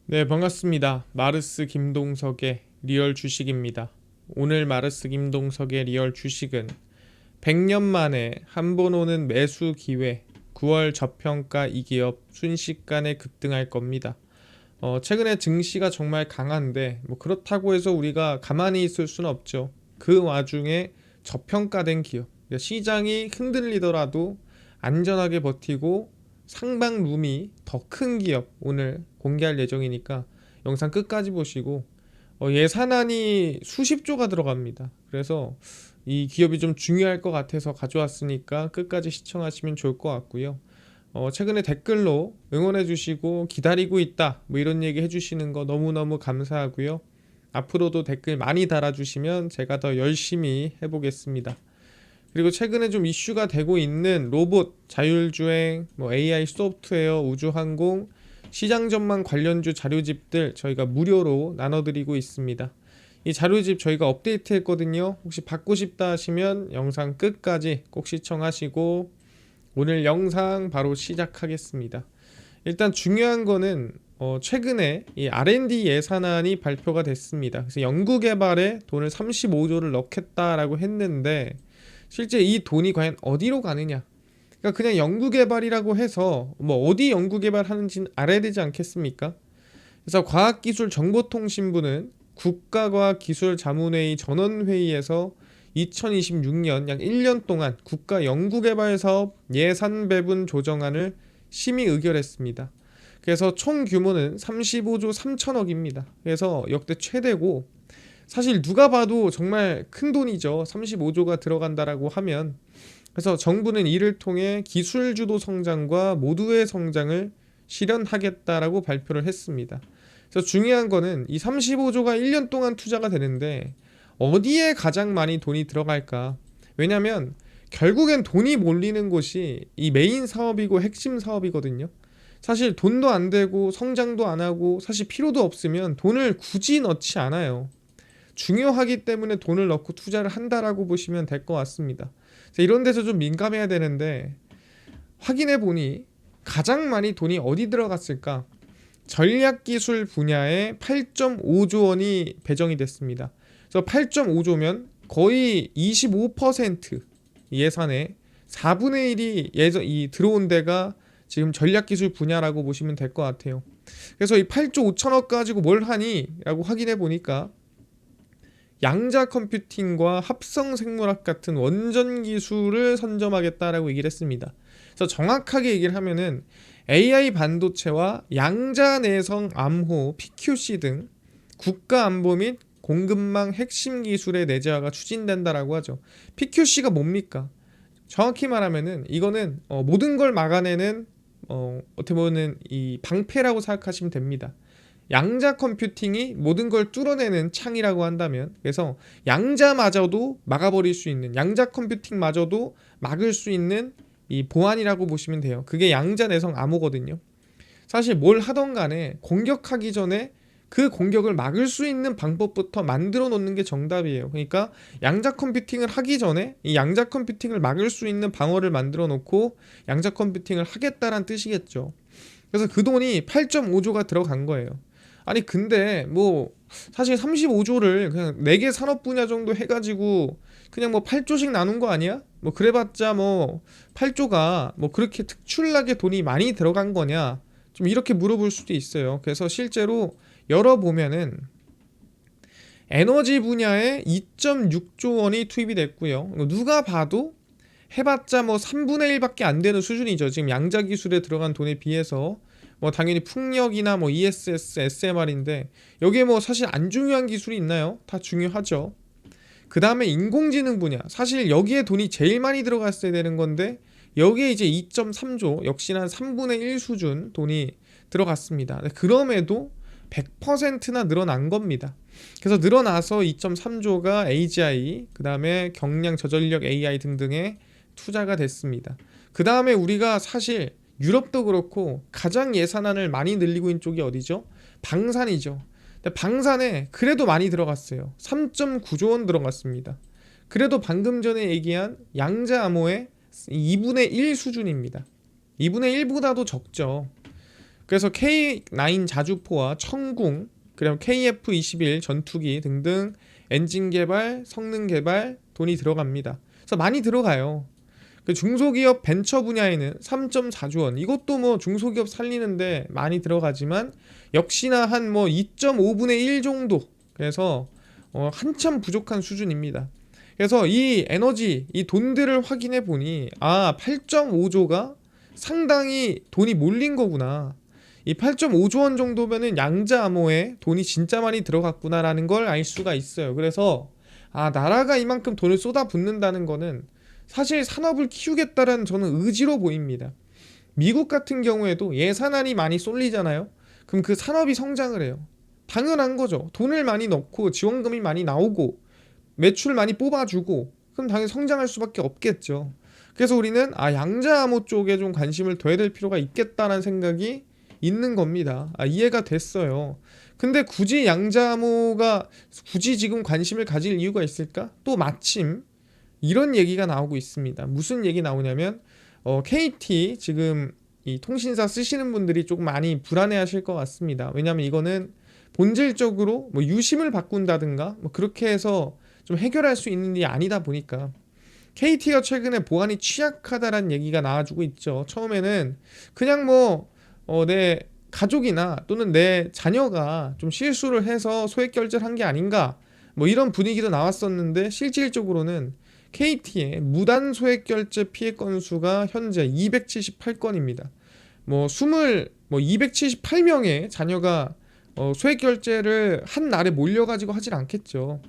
네, 반갑습니다. 마르스 김동석의 리얼 주식입니다. 오늘 마르스 김동석의 리얼 주식은 100년 만에 한 번 오는 매수 기회, 9월 저평가 이 기업 순식간에 급등할 겁니다. 최근에 증시가 정말 강한데 그렇다고 해서 우리가 가만히 있을 수는 없죠. 그 와중에 저평가된 기업, 그러니까 시장이 흔들리더라도 안전하게 버티고 상방 룸이 더 큰 기업 오늘 공개할 예정이니까 영상 끝까지 보시고 예산안이 수십조가 들어갑니다. 그래서 이 기업이 좀 중요할 것 같아서 가져왔으니까 끝까지 시청하시면 좋을 것 같고요. 최근에 댓글로 응원해 주시고 기다리고 있다 이런 얘기 해주시는 거 너무너무 감사하고요. 앞으로도 댓글 많이 달아주시면 제가 더 열심히 해보겠습니다. 그리고 최근에 좀 이슈가 되고 있는 로봇, 자율주행, AI 소프트웨어, 우주항공, 시장 전망 관련주 자료집들 저희가 무료로 나눠드리고 있습니다. 이 자료집 저희가 업데이트 했거든요. 혹시 받고 싶다 하시면 영상 끝까지 꼭 시청하시고 오늘 영상 바로 시작하겠습니다. 일단 중요한 거는 최근에 이 R&D 예산안이 발표가 됐습니다. 그래서 연구개발에 돈을 35조를 넣겠다라고 했는데 실제 이 돈이 과연 어디로 가느냐? 그러니까 그냥 연구개발이라고 해서 어디 연구개발하는지는 알아야 되지 않겠습니까? 그래서 과학기술정보통신부는 국가과학기술자문회의 전원회의에서 2026년 약 1년 동안 국가연구개발사업 예산 배분 조정안을 심의 의결했습니다. 그래서 총 규모는 35조 3천억입니다. 그래서 역대 최대고 사실 누가 봐도 정말 큰 돈이죠. 35조가 들어간다라고 하면. 그래서 정부는 이를 통해 기술주도 성장과 모두의 성장을 실현하겠다라고 발표를 했습니다. 그래서 중요한 거는 이 35조가 1년 동안 투자가 되는데 어디에 가장 많이 돈이 들어갈까? 왜냐면 결국엔 돈이 몰리는 곳이 이 메인 사업이고 핵심 사업이거든요. 사실 돈도 안 되고 성장도 안 하고 사실 필요도 없으면 돈을 굳이 넣지 않아요. 중요하기 때문에 돈을 넣고 투자를 한다라고 보시면 될 것 같습니다. 이런 데서 좀 민감해야 되는데 확인해 보니 가장 많이 돈이 어디 들어갔을까? 전략기술 분야에 8.5조 원이 배정이 됐습니다. 그래서 8.5조면 거의 25% 예산의 4분의 1이 이 들어온 데가 지금 전략기술 분야라고 보시면 될 것 같아요. 그래서 이 8조 5천억 가지고 뭘 하니? 라고 확인해 보니까 양자 컴퓨팅과 합성 생물학 같은 원전 기술을 선점하겠다라고 얘기를 했습니다. 그래서 정확하게 얘기를 하면은 AI 반도체와 양자 내성 암호 PQC 등 국가 안보 및 공급망 핵심 기술의 내재화가 추진된다라고 하죠. PQC가 뭡니까? 정확히 말하면은 이거는 모든 걸 막아내는 어떻게 보면 이 방패라고 생각하시면 됩니다. 양자 컴퓨팅이 모든 걸 뚫어내는 창이라고 한다면, 그래서 양자마저도 막아버릴 수 있는, 양자 컴퓨팅마저도 막을 수 있는 이 보안이라고 보시면 돼요. 그게 양자 내성 암호거든요. 사실 뭘 하던 간에 공격하기 전에 그 공격을 막을 수 있는 방법부터 만들어 놓는 게 정답이에요. 그러니까 양자 컴퓨팅을 하기 전에 이 양자 컴퓨팅을 막을 수 있는 방어를 만들어 놓고 양자 컴퓨팅을 하겠다란 뜻이겠죠. 그래서 그 돈이 8.5조가 들어간 거예요. 아니 근데 사실 35조를 그냥 4개 산업 분야 정도 해가지고 그냥 8조씩 나눈 거 아니야? 그래봤자 8조가 그렇게 특출나게 돈이 많이 들어간 거냐? 좀 이렇게 물어볼 수도 있어요. 그래서 실제로 열어보면은 에너지 분야에 2.6조 원이 투입이 됐고요. 누가 봐도 해봤자 3분의 1밖에 안 되는 수준이죠. 지금 양자 기술에 들어간 돈에 비해서 당연히 풍력이나 ESS, SMR인데 여기에 사실 안 중요한 기술이 있나요? 다 중요하죠. 그 다음에 인공지능 분야, 사실 여기에 돈이 제일 많이 들어갔어야 되는 건데 여기에 이제 2.3조, 역시나 3분의 1 수준 돈이 들어갔습니다. 그럼에도 100%나 늘어난 겁니다. 그래서 늘어나서 2.3조가 AGI, 그 다음에 경량 저전력 AI 등등에 투자가 됐습니다. 그 다음에 우리가 사실 유럽도 그렇고 가장 예산안을 많이 늘리고 있는 쪽이 어디죠? 방산이죠. 근데 방산에 그래도 많이 들어갔어요. 3.9조 원 들어갔습니다. 그래도 방금 전에 얘기한 양자 암호의 2분의 1 수준입니다. 2분의 1보다도 적죠. 그래서 K9 자주포와 청궁, 그리고 KF-21 전투기 등등 엔진 개발, 성능 개발 돈이 들어갑니다. 그래서 많이 들어가요. 그 중소기업 벤처 분야에는 3.4조 원, 이것도 뭐 중소기업 살리는데 많이 들어가지만 역시나 한 뭐 2.5분의 1 정도, 그래서 한참 부족한 수준입니다. 그래서 이 에너지, 이 돈들을 확인해 보니 8.5조가 상당히 돈이 몰린 거구나. 이 8.5조 원 정도면은 양자 암호에 돈이 진짜 많이 들어갔구나라는 걸 알 수가 있어요. 그래서 나라가 이만큼 돈을 쏟아붓는다는 거는 사실 산업을 키우겠다라는 저는 의지로 보입니다. 미국 같은 경우에도 예산안이 많이 쏠리잖아요. 그럼 그 산업이 성장을 해요. 당연한 거죠. 돈을 많이 넣고 지원금이 많이 나오고 매출 많이 뽑아주고 그럼 당연히 성장할 수밖에 없겠죠. 그래서 우리는 양자암호 쪽에 좀 관심을 둬야 될 필요가 있겠다는 생각이 있는 겁니다. 이해가 됐어요. 근데 굳이 양자암호가 굳이 지금 관심을 가질 이유가 있을까? 또 마침 이런 얘기가 나오고 있습니다. 무슨 얘기 나오냐면 KT 지금 이 통신사 쓰시는 분들이 조금 많이 불안해하실 것 같습니다. 왜냐하면 이거는 본질적으로 뭐 유심을 바꾼다든가 뭐 그렇게 해서 좀 해결할 수 있는 일이 아니다 보니까 KT가 최근에 보안이 취약하다라는 얘기가 나와주고 있죠. 처음에는 그냥 내 가족이나 또는 내 자녀가 좀 실수를 해서 소액 결제를 한 게 아닌가 뭐 이런 분위기도 나왔었는데 실질적으로는 KT의 무단 소액 결제 피해 건수가 현재 278건입니다. 278명의 자녀가 소액 결제를 한 날에 몰려가지고 하진 않겠죠.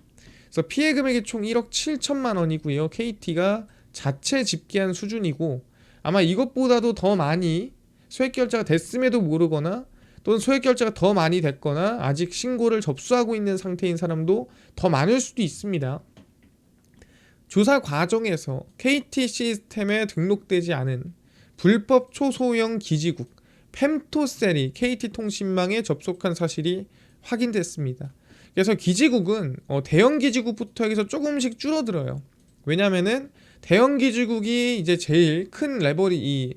그래서 피해 금액이 총 1억 7천만 원이고요. KT가 자체 집계한 수준이고 아마 이것보다도 더 많이 소액 결제가 됐음에도 모르거나 또는 소액 결제가 더 많이 됐거나 아직 신고를 접수하고 있는 상태인 사람도 더 많을 수도 있습니다. 조사 과정에서 KT 시스템에 등록되지 않은 불법 초소형 기지국 펨토셀이 KT통신망에 접속한 사실이 확인됐습니다. 그래서 기지국은 대형 기지국부터 여기서 조금씩 줄어들어요. 왜냐면은 대형 기지국이 이제 제일 큰 레버리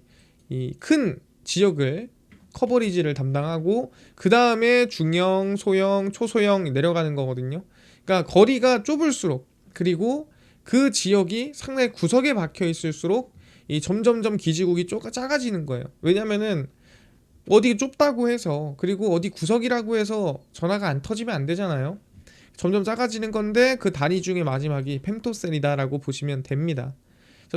이 큰 지역을 커버리지를 담당하고 그 다음에 중형, 소형, 초소형 내려가는 거거든요. 그러니까 거리가 좁을수록 그리고 그 지역이 상당히 구석에 박혀 있을수록 이 점점점 기지국이 작아지는 거예요. 왜냐면은 어디 좁다고 해서 그리고 어디 구석이라고 해서 전화가 안 터지면 안 되잖아요. 점점 작아지는 건데 그 단위 중에 마지막이 펨토셀이다라고 보시면 됩니다.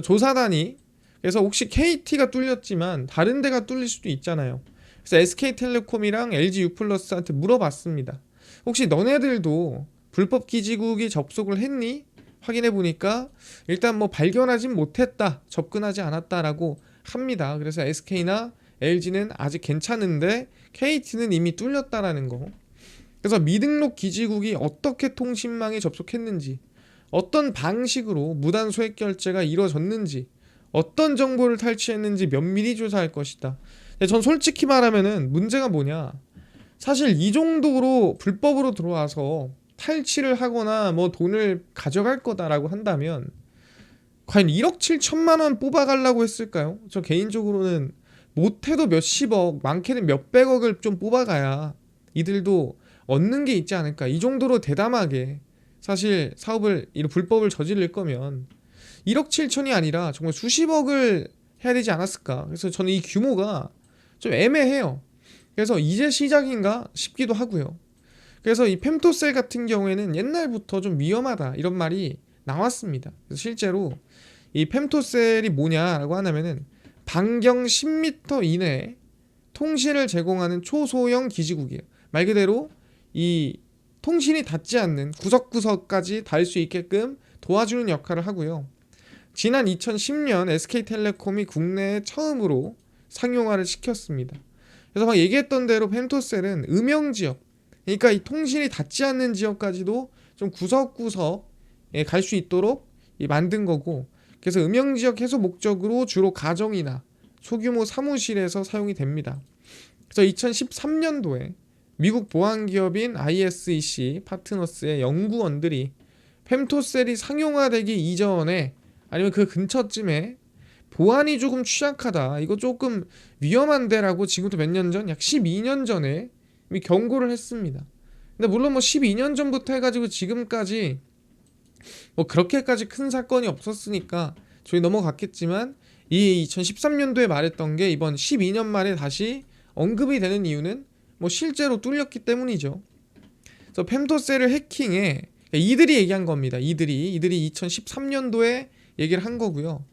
조사단이 그래서 혹시 KT가 뚫렸지만 다른 데가 뚫릴 수도 있잖아요. 그래서 SK텔레콤이랑 LG U+한테 물어봤습니다. 혹시 너네들도 불법 기지국이 접속을 했니? 확인해 보니까 일단 발견하진 못했다, 접근하지 않았다라고 합니다. 그래서 SK나 LG는 아직 괜찮은데 KT는 이미 뚫렸다라는 거. 그래서 미등록 기지국이 어떻게 통신망에 접속했는지, 어떤 방식으로 무단 소액 결제가 이루어졌는지, 어떤 정보를 탈취했는지 면밀히 조사할 것이다. 전 솔직히 말하면은 문제가 뭐냐, 사실 이 정도로 불법으로 들어와서 탈취를 하거나 돈을 가져갈 거다라고 한다면 과연 1억 7천만 원 뽑아가려고 했을까요? 저 개인적으로는 못해도 몇십억, 많게는 몇백억을 좀 뽑아가야 이들도 얻는 게 있지 않을까. 이 정도로 대담하게 사실 사업을 불법을 저지를 거면 1억 7천이 아니라 정말 수십억을 해야 되지 않았을까. 그래서 저는 이 규모가 좀 애매해요. 그래서 이제 시작인가 싶기도 하고요. 그래서 이 펨토셀 같은 경우에는 옛날부터 좀 위험하다 이런 말이 나왔습니다. 그래서 실제로 이 펨토셀이 뭐냐라고 하냐면은 반경 10m 이내에 통신을 제공하는 초소형 기지국이에요. 말 그대로 이 통신이 닿지 않는 구석구석까지 닿을 수 있게끔 도와주는 역할을 하고요. 지난 2010년 SK텔레콤이 국내에 처음으로 상용화를 시켰습니다. 그래서 막 얘기했던 대로 펨토셀은 음영지역, 그러니까 이 통신이 닿지 않는 지역까지도 좀 구석구석에 갈 수 있도록 만든 거고, 그래서 음영지역 해소 목적으로 주로 가정이나 소규모 사무실에서 사용이 됩니다. 그래서 2013년도에 미국 보안기업인 ISEC 파트너스의 연구원들이 펨토셀이 상용화되기 이전에 아니면 그 근처쯤에 보안이 조금 취약하다, 이거 조금 위험한데라고 지금부터 몇 년 전, 약 12년 전에 이미 경고를 했습니다. 근데 물론 뭐 12년 전부터 해가지고 지금까지 뭐 그렇게까지 큰 사건이 없었으니까 저희 넘어갔겠지만, 이 2013년도에 말했던 게 이번 12년 말에 다시 언급이 되는 이유는 뭐 실제로 뚫렸기 때문이죠. 그래서 펜토셀을 해킹해, 이들이 얘기한 겁니다. 이들이 2013년도에 얘기를 한 거고요.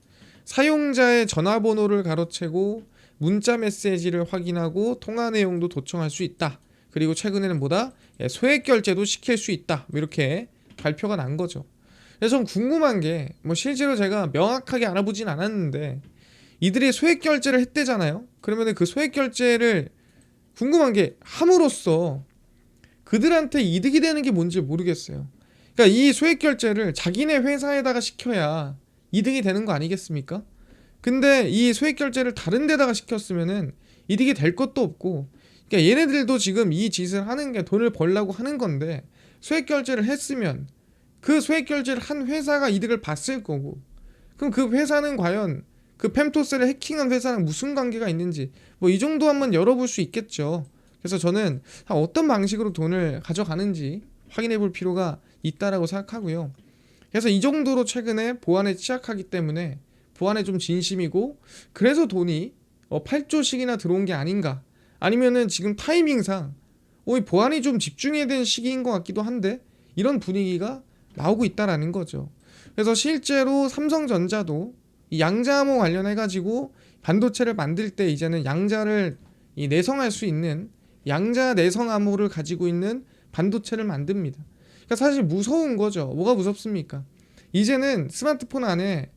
사용자의 전화번호를 가로채고 문자 메시지를 확인하고 통화 내용도 도청할 수 있다. 그리고 최근에는 뭐다? 소액 결제도 시킬 수 있다. 뭐 이렇게 발표가 난 거죠. 그래서 좀 궁금한 게, 뭐 실제로 제가 명확하게 알아보진 않았는데 이들이 소액 결제를 했대잖아요. 그러면은 그 소액 결제를, 궁금한 게, 함으로써 그들한테 이득이 되는 게 뭔지 모르겠어요. 그러니까 이 소액 결제를 자기네 회사에다가 시켜야 이득이 되는 거 아니겠습니까? 근데 이 소액 결제를 다른 데다가 시켰으면은 이득이 될 것도 없고, 그러니까 얘네들도 지금 이 짓을 하는 게 돈을 벌려고 하는 건데, 소액 결제를 했으면 그 소액 결제를 한 회사가 이득을 봤을 거고, 그럼 그 회사는 과연 그 펜토스를 해킹한 회사랑 무슨 관계가 있는지, 뭐 이 정도 한번 열어볼 수 있겠죠. 그래서 저는 어떤 방식으로 돈을 가져가는지 확인해 볼 필요가 있다라고 생각하고요. 그래서 이 정도로 최근에 보안에 취약하기 때문에 보안에 좀 진심이고, 그래서 돈이 8조씩이나 들어온 게 아닌가, 아니면은 지금 타이밍상 이 보안이 좀 집중해야 되는 시기인 것 같기도 한데, 이런 분위기가 나오고 있다라는 거죠. 그래서 실제로 삼성전자도 이 양자암호 관련해가지고 반도체를 만들 때 이제는 양자를 내성할 수 있는 양자 내성 암호를 가지고 있는 반도체를 만듭니다. 그러니까 사실 무서운 거죠. 뭐가 무섭습니까? 이제는 스마트폰 안에,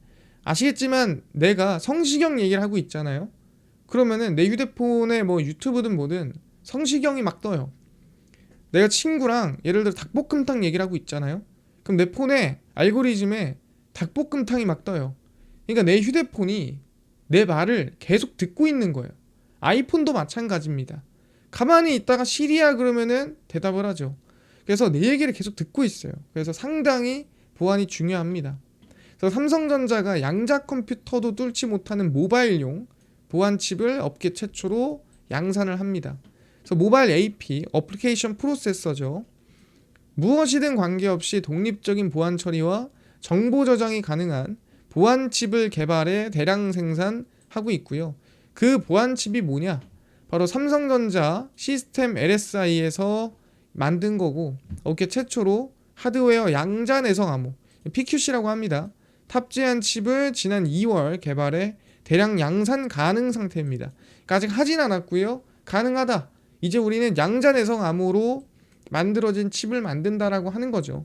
아시겠지만 내가 성시경 얘기를 하고 있잖아요. 그러면은 내 휴대폰에 뭐 유튜브든 뭐든 성시경이 막 떠요. 내가 친구랑 예를 들어 닭볶음탕 얘기를 하고 있잖아요. 그럼 내 폰에 알고리즘에 닭볶음탕이 막 떠요. 그러니까 내 휴대폰이 내 말을 계속 듣고 있는 거예요. 아이폰도 마찬가지입니다. 가만히 있다가 시리야 그러면은 대답을 하죠. 그래서 내 얘기를 계속 듣고 있어요. 그래서 상당히 보안이 중요합니다. 그래서 삼성전자가 양자 컴퓨터도 뚫지 못하는 모바일용 보안 칩을 업계 최초로 양산을 합니다. 그래서 모바일 AP, 어플리케이션 프로세서죠. 무엇이든 관계없이 독립적인 보안 처리와 정보 저장이 가능한 보안 칩을 개발해 대량 생산하고 있고요. 그 보안 칩이 뭐냐? 바로 삼성전자 시스템 LSI에서 만든 거고, 업계 최초로 하드웨어 양자 내성 암호 PQC라고 합니다. 탑재한 칩을 지난 2월 개발해 대량 양산 가능 상태입니다. 그러니까 아직 하진 않았고요. 가능하다. 이제 우리는 양자 내성 암호로 만들어진 칩을 만든다라고 하는 거죠.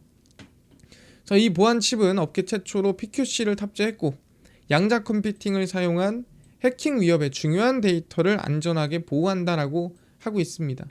자, 이 보안 칩은 업계 최초로 PQC를 탑재했고, 양자 컴퓨팅을 사용한 해킹 위협의 중요한 데이터를 안전하게 보호한다라고 하고 있습니다.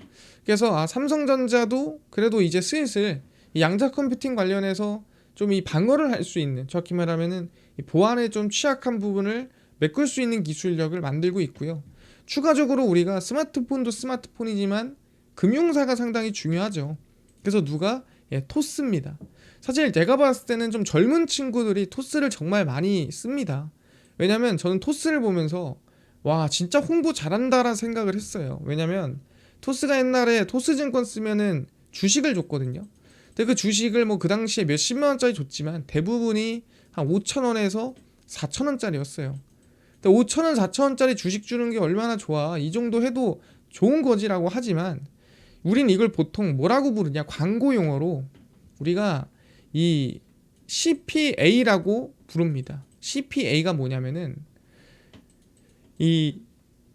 그래서 삼성전자도 그래도 이제 슬슬 이 양자 컴퓨팅 관련해서 좀 이 방어를 할 수 있는, 정확히 말하면은 이 보안에 좀 취약한 부분을 메꿀 수 있는 기술력을 만들고 있고요. 추가적으로 우리가 스마트폰도 스마트폰이지만 금융사가 상당히 중요하죠. 그래서 누가? 토스입니다. 사실 제가 봤을 때는 좀 젊은 친구들이 토스를 정말 많이 씁니다. 왜냐면 저는 토스를 보면서 와, 진짜 홍보 잘한다라는 생각을 했어요. 왜냐면 토스가 옛날에 토스증권 쓰면은 주식을 줬거든요. 근데 그 주식을 뭐 그 당시에 몇십만 원짜리 줬지만 대부분이 한 5천 원에서 4천 원짜리였어요. 근데 5천 원, 4천 원짜리 주식 주는 게 얼마나 좋아, 이 정도 해도 좋은 거지라고 하지만, 우린 이걸 보통 뭐라고 부르냐, 광고 용어로 우리가 이 CPA라고 부릅니다. CPA가 뭐냐면은 이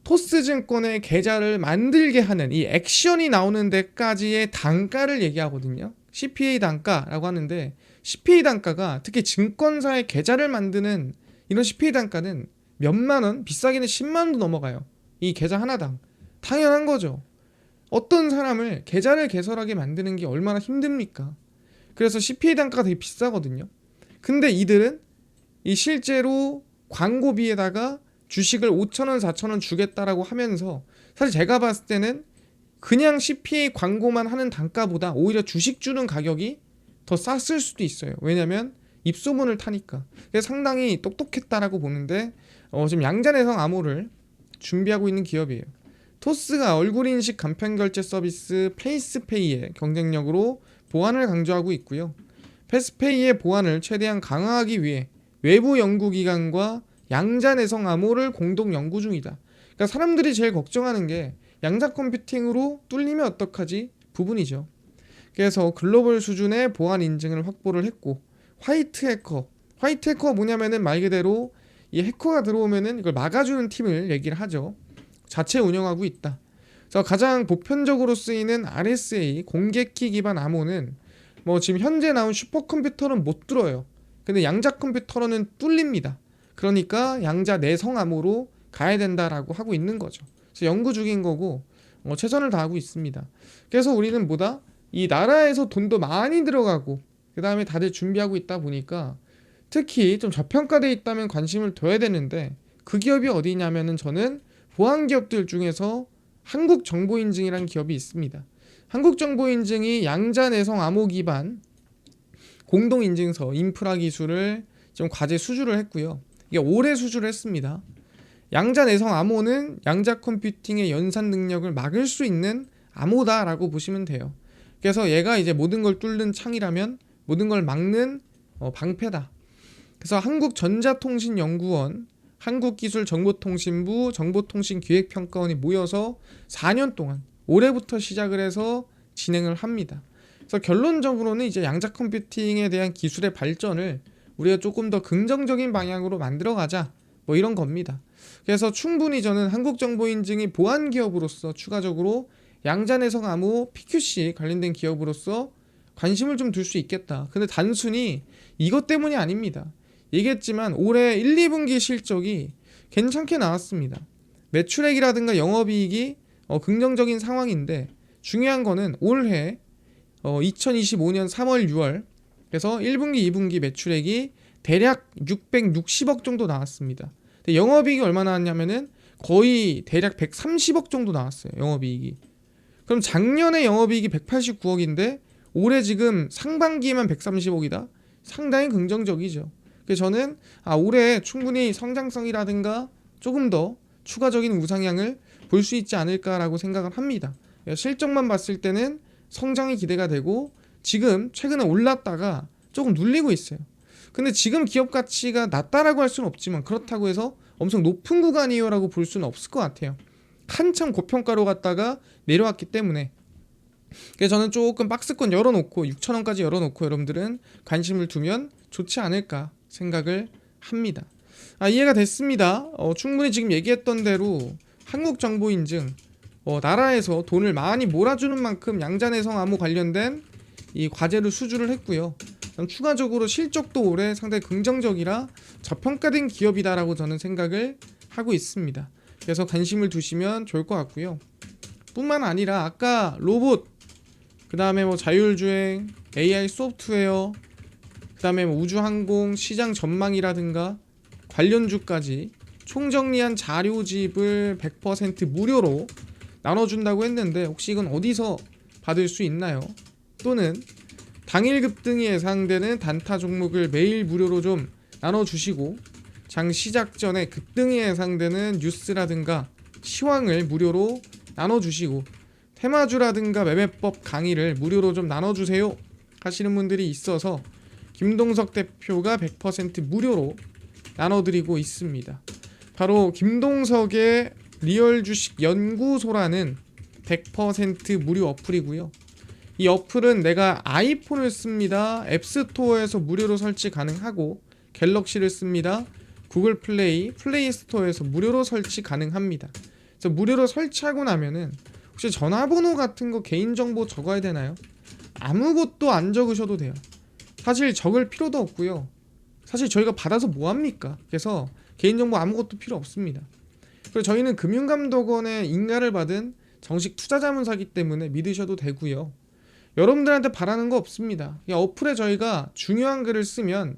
토스증권의 계좌를 만들게 하는 이 액션이 나오는 데까지의 단가를 얘기하거든요. CPA 단가라고 하는데, CPA 단가가 특히 증권사의 계좌를 만드는 이런 CPA 단가는 몇만 원, 비싸게는 10만 원도 넘어가요. 이 계좌 하나당. 당연한 거죠. 어떤 사람을 계좌를 개설하게 만드는 게 얼마나 힘듭니까? 그래서 CPA 단가가 되게 비싸거든요. 근데 이들은 이 실제로 광고비에다가 주식을 5천원, 4천원 주겠다라고 하면서, 사실 제가 봤을 때는 그냥 CPA 광고만 하는 단가보다 오히려 주식 주는 가격이 더 쌌을 수도 있어요. 왜냐면 입소문을 타니까. 그래서 상당히 똑똑했다라고 보는데 지금 양자내성 암호를 준비하고 있는 기업이에요. 토스가 얼굴 인식 간편 결제 서비스 페이스페이의 경쟁력으로 보안을 강조하고 있고요. 페이스페이의 보안을 최대한 강화하기 위해 외부 연구기관과 양자내성 암호를 공동 연구 중이다. 그러니까 사람들이 제일 걱정하는 게 양자 컴퓨팅으로 뚫리면 어떡하지 부분이죠. 그래서 글로벌 수준의 보안 인증을 확보를 했고, 화이트 해커가 뭐냐면은 말 그대로 이 해커가 들어오면은 이걸 막아주는 팀을 얘기를 하죠. 자체 운영하고 있다. 그래서 가장 보편적으로 쓰이는 RSA 공개키 기반 암호는 뭐 지금 현재 나온 슈퍼컴퓨터는 못 뚫어요. 근데 양자 컴퓨터로는 뚫립니다. 그러니까 양자 내성 암호로 가야 된다라고 하고 있는 거죠. 그래서 연구 중인 거고 최선을 다하고 있습니다. 그래서 우리는 뭐다? 이 나라에서 돈도 많이 들어가고 그 다음에 다들 준비하고 있다 보니까 특히 좀 저평가돼 있다면 관심을 둬야 되는데 그 기업이 어디냐면은 저는 보안 기업들 중에서 한국정보인증이라는 기업이 있습니다. 한국정보인증이 양자내성 암호 기반 공동인증서 인프라 기술을 좀 과제 수주를 했고요. 이게 올해 수주를 했습니다. 양자내성 암호는 양자 컴퓨팅의 연산 능력을 막을 수 있는 암호다라고 보시면 돼요. 그래서 얘가 이제 모든 걸 뚫는 창이라면 모든 걸 막는 방패다. 그래서 한국전자통신연구원, 한국기술정보통신부, 정보통신기획평가원이 모여서 4년 동안 올해부터 시작을 해서 진행을 합니다. 그래서 결론적으로는 이제 양자 컴퓨팅에 대한 기술의 발전을 우리가 조금 더 긍정적인 방향으로 만들어가자 뭐 이런 겁니다. 그래서 충분히 저는 한국정보인증이 보안 기업으로서 추가적으로 양자내성 암호 PQC 관련된 기업으로서 관심을 좀 둘 수 있겠다. 근데 단순히 이것 때문이 아닙니다. 얘기했지만 올해 1, 2분기 실적이 괜찮게 나왔습니다. 매출액이라든가 영업이익이 긍정적인 상황인데 중요한 거는 올해 2025년 3월 6월 그래서 1분기 2분기 매출액이 대략 660억 정도 나왔습니다. 근데 영업이익이 얼마 나왔냐면은 거의 대략 130억 정도 나왔어요. 영업이익이. 그럼 작년에 영업이익이 189억인데 올해 지금 상반기에만 130억이다. 상당히 긍정적이죠. 그래서 저는 올해 충분히 성장성이라든가 조금 더 추가적인 우상향을 볼 수 있지 않을까라고 생각을 합니다. 실적만 봤을 때는 성장이 기대가 되고 지금 최근에 올랐다가 조금 눌리고 있어요. 근데 지금 기업 가치가 낮다라고 할 수는 없지만 그렇다고 해서 엄청 높은 구간이요라고 볼 수는 없을 것 같아요. 한참 고평가로 갔다가 내려왔기 때문에. 그래서 저는 조금 박스권 열어놓고 6,000원까지 열어놓고 여러분들은 관심을 두면 좋지 않을까 생각을 합니다. 이해가 됐습니다. 충분히 지금 얘기했던 대로 한국정보인증 나라에서 돈을 많이 몰아주는 만큼 양자내성 암호 관련된 이 과제를 수주를 했고요. 추가적으로 실적도 올해 상당히 긍정적이라 저평가된 기업이다라고 저는 생각을 하고 있습니다. 그래서 관심을 두시면 좋을 것 같고요. 뿐만 아니라 아까 로봇, 그 다음에 뭐 자율주행, AI 소프트웨어, 그 다음에 뭐 우주항공 시장 전망이라든가 관련주까지 총정리한 자료집을 100% 무료로 나눠준다고 했는데 혹시 이건 어디서 받을 수 있나요? 또는 당일 급등이 예상되는 단타 종목을 매일 무료로 좀 나눠주시고 장 시작 전에 급등이 예상되는 뉴스라든가 시황을 무료로 나눠주시고 테마주라든가 매매법 강의를 무료로 좀 나눠주세요 하시는 분들이 있어서 김동석 대표가 100% 무료로 나눠드리고 있습니다. 바로 김동석의 리얼 주식 연구소라는 100% 무료 어플이고요. 이 어플은 내가 아이폰을 씁니다. 앱스토어에서 무료로 설치 가능하고 갤럭시를 씁니다. 구글 플레이, 플레이 스토어에서 무료로 설치 가능합니다. 그래서 무료로 설치하고 나면은 혹시 전화번호 같은 거 개인정보 적어야 되나요? 아무것도 안 적으셔도 돼요. 사실 적을 필요도 없고요. 사실 저희가 받아서 뭐합니까? 그래서 개인정보 아무것도 필요 없습니다. 그리고 저희는 금융감독원의 인가를 받은 정식 투자자문사기 때문에 믿으셔도 되고요. 여러분들한테 바라는 거 없습니다. 어플에 저희가 중요한 글을 쓰면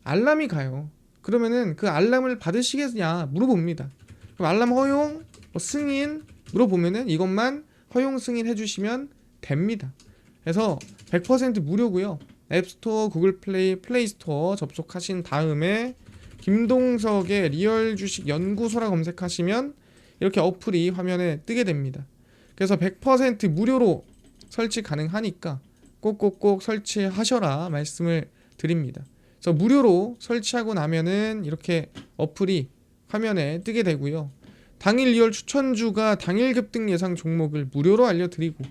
알람이 가요. 그러면은 그 알람을 받으시겠냐 물어봅니다. 그럼 알람 허용, 승인 물어보면은 이것만 허용 승인 해주시면 됩니다. 그래서 100% 무료고요. 앱스토어, 구글 플레이, 플레이스토어 접속하신 다음에 김동석의 리얼 주식 연구소라 검색하시면 이렇게 어플이 화면에 뜨게 됩니다. 그래서 100% 무료로 설치 가능하니까 꼭꼭꼭 설치하셔라 말씀을 드립니다. 그래서 무료로 설치하고 나면은 이렇게 어플이 화면에 뜨게 되고요. 당일 리얼 추천주가 당일 급등 예상 종목을 무료로 알려드리고,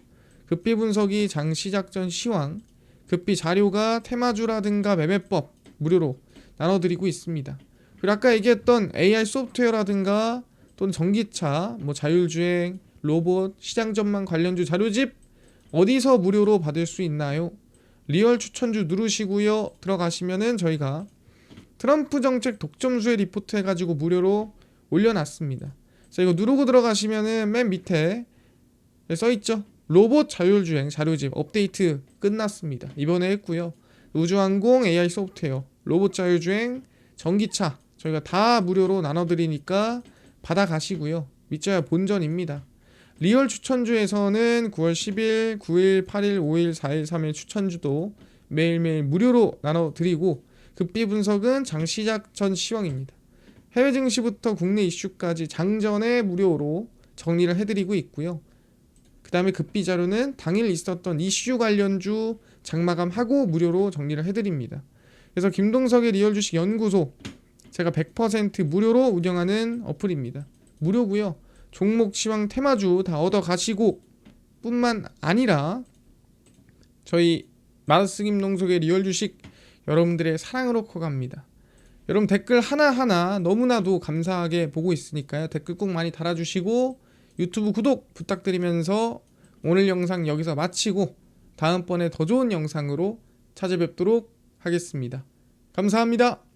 급비 분석이 장 시작 전 시황, 급비 자료가 테마주라든가 매매법 무료로 나눠드리고 있습니다. 그리고 아까 얘기했던 AI 소프트웨어라든가 또는 전기차, 자율주행, 로봇, 시장 전망 관련주 자료집 어디서 무료로 받을 수 있나요? 리얼 추천주 누르시고요. 들어가시면은 저희가 트럼프 정책 독점수혜 리포트 해가지고 무료로 올려놨습니다. 그래서 이거 누르고 들어가시면은 맨 밑에 써있죠. 로봇 자율주행 자료집 업데이트 끝났습니다. 이번에 했고요. 우주항공, AI 소프트웨어, 로봇 자율주행, 전기차 저희가 다 무료로 나눠드리니까 받아가시고요. 믿져야 본전입니다. 리얼 추천주에서는 9월 10일, 9일, 8일, 5일, 4일, 3일 추천주도 매일매일 무료로 나눠드리고, 급비 분석은 장 시작 전 시황입니다. 해외 증시부터 국내 이슈까지 장전에 무료로 정리를 해드리고 있고요. 그 다음에 급비 자료는 당일 있었던 이슈 관련주 장마감하고 무료로 정리를 해드립니다. 그래서 김동석의 리얼 주식 연구소 제가 100% 무료로 운영하는 어플입니다. 무료고요. 종목, 시황, 테마주 다 얻어 가시고 뿐만 아니라 저희 마르스 김동석의 리얼 주식 여러분들의 사랑으로 커갑니다. 여러분 댓글 하나하나 너무나도 감사하게 보고 있으니까요. 댓글 꼭 많이 달아주시고 유튜브 구독 부탁드리면서 오늘 영상 여기서 마치고 다음번에 더 좋은 영상으로 찾아뵙도록 하겠습니다. 감사합니다.